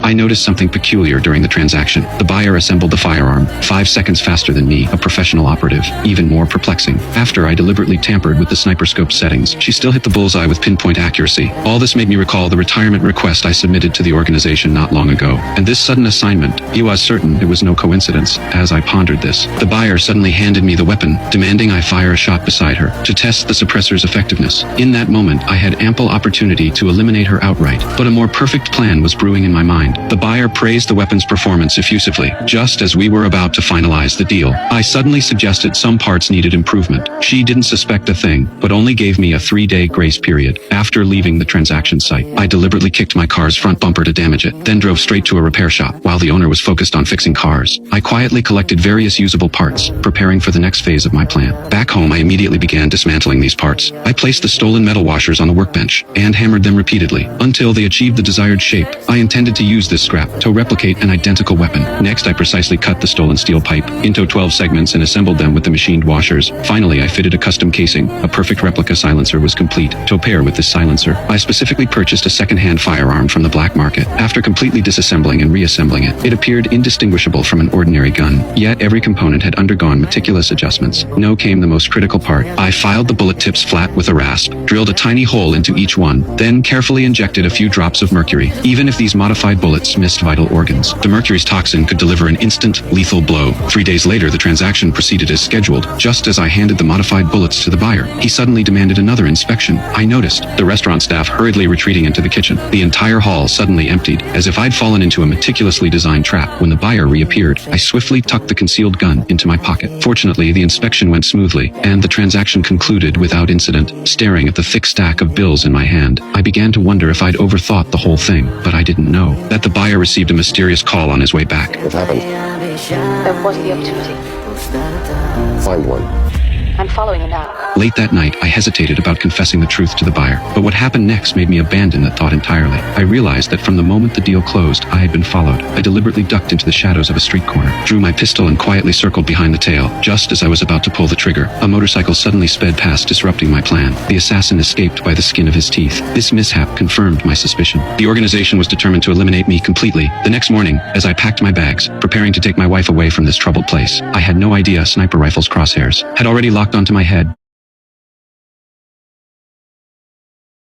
I noticed something peculiar during the transaction. The buyer assembled the firearm 5 seconds faster than me, a professional operative. Even more perplexing, after I deliberately tampered with the sniper scope settings, she still hit the bullseye with pinpoint accuracy. All this made me recall the retirement request I submitted to the organization not long ago. And this sudden assignment, I was certain it was no coincidence. As I pondered this, the buyer suddenly handed me the weapon, demanding I fire a shot beside her to test the suppressor's effectiveness. In that moment, I had ample opportunity to eliminate her outright, but a more perfect plan was brewing in my mind. The buyer praised the weapon's performance effusively. Just as we were about to finalize the deal, I suddenly suggested some parts needed improvement. She didn't suspect a thing, but only gave me a 3-day grace period. After leaving the transaction site, I deliberately kicked my car's front bumper to damage it, then drove straight to a repair shop. While the owner was focused on fixing cars, I quietly collected various usable parts, preparing for the next phase of my plan. Back home, I immediately began dismantling these parts. I placed the stolen metal washers on the workbench and hammered them repeatedly until they achieved the desired shape. I intended to use this scrap to replicate an identical weapon. Next, I precisely cut the stolen steel pipe into 12 segments and assembled them with the machined washers. Finally, I fitted a custom casing. A perfect replica silencer was complete. To pair with this silencer, I specifically purchased a second-hand firearm from the black market. After completely disassembling and reassembling it, it appeared indistinguishable from an ordinary gun. Yet every component had undergone meticulous adjustments. Now came the most critical part. I filed the bullet tips flat with a rasp, drilled a tiny hole into each one, then carefully injected a few drops of mercury. Even if these modified bullets missed vital organs, the mercury's toxin could deliver an instant, lethal blow. 3 days later, the transaction proceeded as scheduled. Just as I handed the modified bullets to the buyer, he suddenly demanded another inspection. I noticed the restaurant staff hurriedly retreating into the kitchen. The entire hall suddenly emptied, as if I'd fallen into a meticulously designed trap. When the buyer reappeared, I swiftly tucked the concealed gun into my pocket. Fortunately, the inspection went smoothly, and the transaction concluded without incident. Staring at the thick stack of bills in my hand, I began to wonder if I'd overthought the whole thing, but I didn't know that the buyer received a mysterious call on his way back. What happened? There was the opportunity. Find one. I'm following you now. Late that night, I hesitated about confessing the truth to the buyer, but what happened next made me abandon that thought entirely. I realized that from the moment the deal closed, I had been followed. I deliberately ducked into the shadows of a street corner, drew my pistol and quietly circled behind the tail. Just as I was about to pull the trigger, a motorcycle suddenly sped past, disrupting my plan. The assassin escaped by the skin of his teeth. This mishap confirmed my suspicion. The organization was determined to eliminate me completely. The next morning, as I packed my bags, preparing to take my wife away from this troubled place, I had no idea sniper rifle's crosshairs had already locked onto my head.